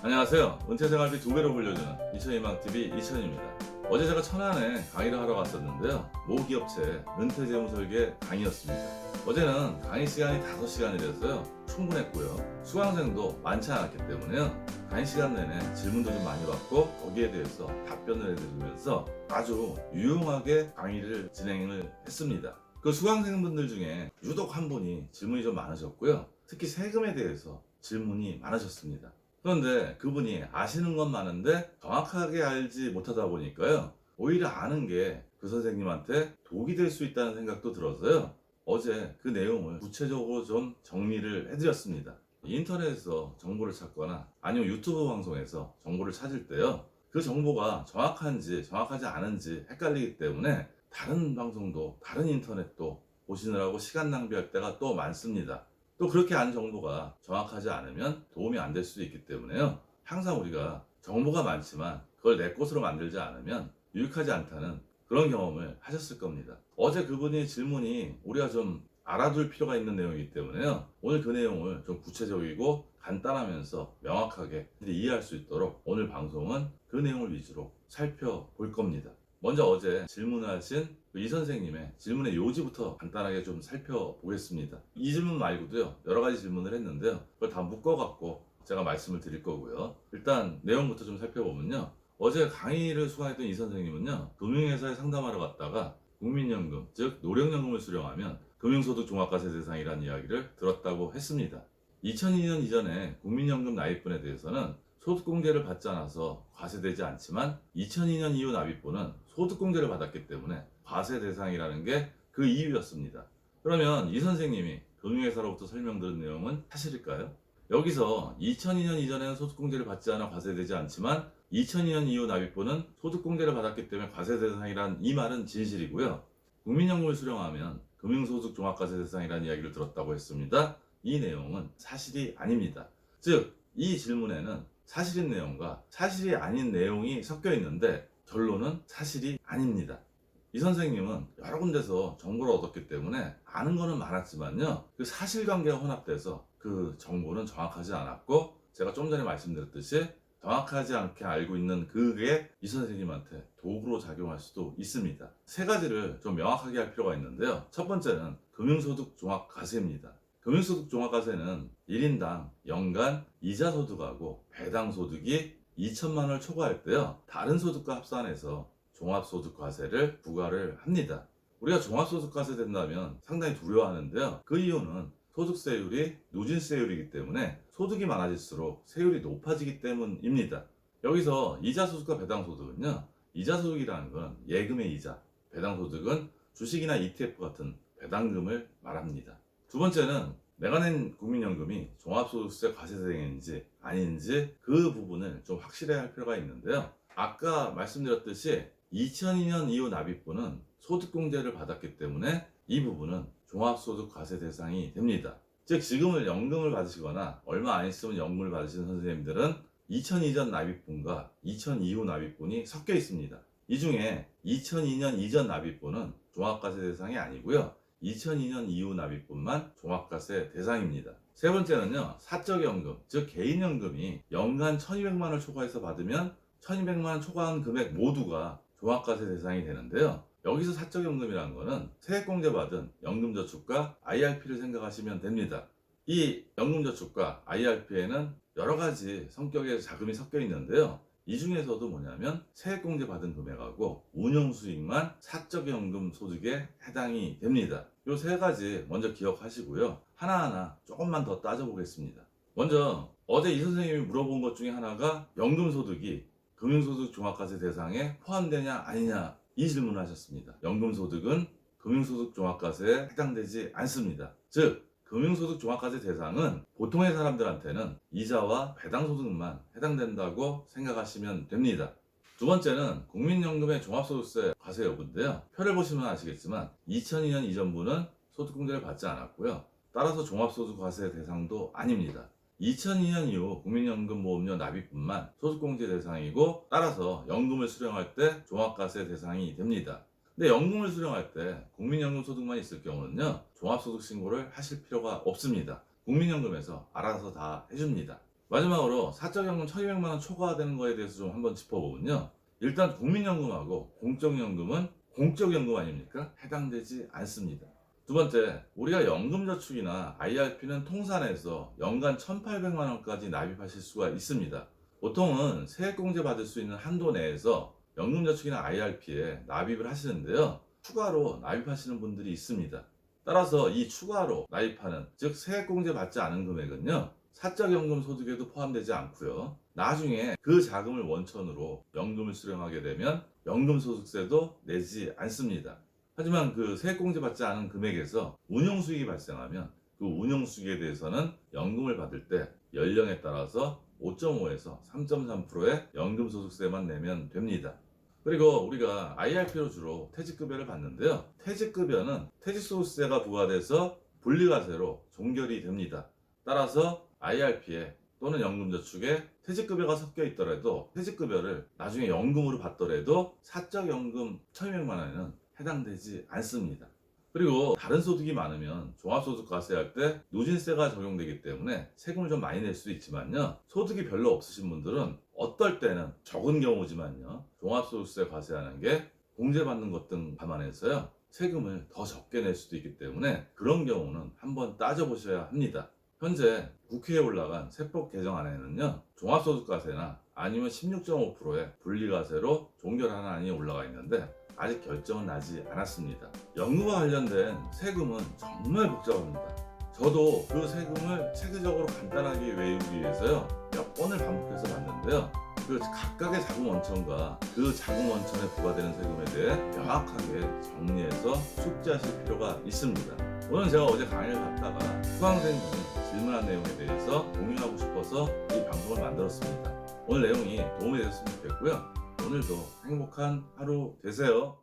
안녕하세요. 은퇴생활비 2배로 불려주는 이천희망TV 이천입니다. 어제 제가 천안에 강의를 하러 갔었는데요. 모기업체 은퇴재무설계 강의였습니다. 어제는 강의 시간이 5시간이라서요. 충분했고요. 수강생도 많지 않았기 때문에요. 강의 시간 내내 질문도 좀 많이 받고 거기에 대해서 답변을 해드리면서 아주 유용하게 강의를 진행을 했습니다. 그 수강생분들 중에 유독 한 분이 질문이 좀 많으셨고요. 특히 세금에 대해서 질문이 많으셨습니다. 그런데 그분이 아시는 건 많은데 정확하게 알지 못하다 보니까요. 오히려 아는 게 그 선생님한테 독이 될 수 있다는 생각도 들어서요. 어제 그 내용을 구체적으로 좀 정리를 해드렸습니다. 인터넷에서 정보를 찾거나 아니면 유튜브 방송에서 정보를 찾을 때요. 그 정보가 정확한지 정확하지 않은지 헷갈리기 때문에 다른 방송도 다른 인터넷도 보시느라고 시간 낭비할 때가 또 많습니다. 또 그렇게 아는 정보가 정확하지 않으면 도움이 안 될 수도 있기 때문에요. 항상 우리가 정보가 많지만 그걸 내 것으로 만들지 않으면 유익하지 않다는 그런 경험을 하셨을 겁니다. 어제 그분의 질문이 우리가 좀 알아둘 필요가 있는 내용이기 때문에요. 오늘 그 내용을 좀 구체적이고 간단하면서 명확하게 이해할 수 있도록 오늘 방송은 그 내용을 위주로 살펴볼 겁니다. 먼저 어제 질문하신 이 선생님의 질문의 요지부터 간단하게 좀 살펴보겠습니다. 이 질문 말고도요, 여러 가지 질문을 했는데요. 그걸 다 묶어갖고 제가 말씀을 드릴 거고요. 일단 내용부터 좀 살펴보면요. 어제 강의를 수강했던 이 선생님은요, 금융회사에 상담하러 갔다가 국민연금, 즉 노령연금을 수령하면 금융소득 종합과세 대상이라는 이야기를 들었다고 했습니다. 2002년 이전에 국민연금 납입분에 대해서는 소득공제를 받지 않아서 과세되지 않지만 2002년 이후 납입분은 소득공제를 받았기 때문에 과세 대상이라는 게 그 이유였습니다. 그러면 이 선생님이 금융회사로부터 설명드린 내용은 사실일까요? 여기서 2002년 이전에는 소득공제를 받지 않아 과세되지 않지만 2002년 이후 납입분은 소득공제를 받았기 때문에 과세 대상이란 이 말은 진실이고요. 국민연금을 수령하면 금융소득 종합과세 대상이라는 이야기를 들었다고 했습니다. 이 내용은 사실이 아닙니다. 즉, 이 질문에는 사실인 내용과 사실이 아닌 내용이 섞여 있는데 결론은 사실이 아닙니다. 이 선생님은 여러 군데서 정보를 얻었기 때문에 아는 거는 많았지만요. 그 사실관계가 혼합돼서 그 정보는 정확하지 않았고 제가 좀 전에 말씀드렸듯이 정확하지 않게 알고 있는 그게 이 선생님한테 도구로 작용할 수도 있습니다. 세 가지를 좀 명확하게 할 필요가 있는데요. 첫 번째는 금융소득 종합과세입니다. 금융소득 종합과세는 1인당 연간 이자소득하고 배당소득이 2천만 원을 초과할 때요. 다른 소득과 합산해서 종합소득과세를 부과를 합니다. 우리가 종합소득과세 된다면 상당히 두려워하는데요. 그 이유는 소득세율이 누진세율이기 때문에 소득이 많아질수록 세율이 높아지기 때문입니다. 여기서 이자소득과 배당소득은요. 이자소득이라는 건 예금의 이자, 배당소득은 주식이나 ETF 같은 배당금을 말합니다. 두 번째는 내가 낸 국민연금이 종합소득세 과세 대상인지 아닌지 그 부분을 좀 확실해야 할 필요가 있는데요. 아까 말씀드렸듯이 2002년 이후 납입분은 소득공제를 받았기 때문에 이 부분은 종합소득 과세 대상이 됩니다. 즉 지금을 연금을 받으시거나 얼마 안 있으면 연금을 받으시는 선생님들은 2002년 납입분과 2000 이후 납입분이 섞여 있습니다. 이 중에 2002년 이전 납입분은 종합과세 대상이 아니고요. 2002년 이후 납입분만 종합과세 대상입니다. 세 번째는요. 사적연금, 즉 개인연금이 연간 1200만 원을 초과해서 받으면 1200만 원 초과한 금액 모두가 종합과세 대상이 되는데요. 여기서 사적연금이라는 거는 세액공제 받은 연금저축과 IRP를 생각하시면 됩니다. 이 연금저축과 IRP에는 여러 가지 성격의 자금이 섞여 있는데요. 이 중에서도 뭐냐면 세액공제 받은 금액하고 운용수익만 사적연금 소득에 해당이 됩니다. 이 세 가지 먼저 기억하시고요. 하나하나 조금만 더 따져보겠습니다. 먼저 어제 이 선생님이 물어본 것 중에 하나가 연금소득이 금융소득 종합과세 대상에 포함되냐 아니냐 이 질문을 하셨습니다. 연금소득은 금융소득 종합과세에 해당되지 않습니다. 즉 금융소득 종합과세 대상은 보통의 사람들한테는 이자와 배당소득만 해당된다고 생각하시면 됩니다. 두 번째는 국민연금의 종합소득세 과세 여부인데요. 표를 보시면 아시겠지만 2002년 이전분은 소득공제를 받지 않았고요. 따라서 종합소득과세 대상도 아닙니다. 2002년 이후 국민연금보험료 납입분만 소득공제 대상이고 따라서 연금을 수령할 때 종합과세 대상이 됩니다. 근데 연금을 수령할 때 국민연금 소득만 있을 경우는요 종합소득 신고를 하실 필요가 없습니다. 국민연금에서 알아서 다 해줍니다. 마지막으로 사적연금 1200만 원 초과되는 거에 대해서 좀 한번 짚어보면요. 일단 국민연금하고 공적연금은 공적연금 아닙니까? 해당되지 않습니다. 두 번째, 우리가 연금저축이나 IRP는 통산해서 연간 1800만 원까지 납입하실 수가 있습니다. 보통은 세액공제 받을 수 있는 한도 내에서 연금저축이나 IRP에 납입을 하시는데요. 추가로 납입하시는 분들이 있습니다. 따라서 이 추가로 납입하는, 즉 세액공제 받지 않은 금액은요, 사적연금 소득에도 포함되지 않고요. 나중에 그 자금을 원천으로 연금을 수령하게 되면 연금소득세도 내지 않습니다. 하지만 그 세액공제 받지 않은 금액에서 운용수익이 발생하면 그 운용수익에 대해서는 연금을 받을 때 연령에 따라서 5.5에서 3.3%의 연금소득세만 내면 됩니다. 그리고 우리가 IRP로 주로 퇴직급여를 받는데요. 퇴직급여는 퇴직소득세가 부과돼서 분리과세로 종결이 됩니다. 따라서 IRP에 또는 연금저축에 퇴직급여가 섞여 있더라도 퇴직급여를 나중에 연금으로 받더라도 사적연금 1200만 원에는 해당되지 않습니다. 그리고 다른 소득이 많으면 종합소득과세할 때 누진세가 적용되기 때문에 세금을 좀 많이 낼 수 있지만요. 소득이 별로 없으신 분들은 어떨 때는 적은 경우지만요. 종합소득세 과세하는 게 공제받는 것 등 감안해서요. 세금을 더 적게 낼 수도 있기 때문에 그런 경우는 한번 따져보셔야 합니다. 현재 국회에 올라간 세법 개정안에는요. 종합소득과세나 아니면 16.5%의 분리과세로 종결하는 안이 올라가 있는데 아직 결정은 나지 않았습니다. 연금과 관련된 세금은 정말 복잡합니다. 저도 그 세금을 체계적으로 간단하게 외우기 위해서요. 몇 번을 반복해서 봤는데요. 그 각각의 자금 원천과 그 자금 원천에 부과되는 세금에 대해 명확하게 정리해서 숙지하실 필요가 있습니다. 오늘 제가 어제 강의를 갔다가 수강생분이 질문한 내용에 대해서 공유하고 싶어서 이 방송을 만들었습니다. 오늘 내용이 도움이 되셨으면 좋겠고요. 오늘도 행복한 하루 되세요.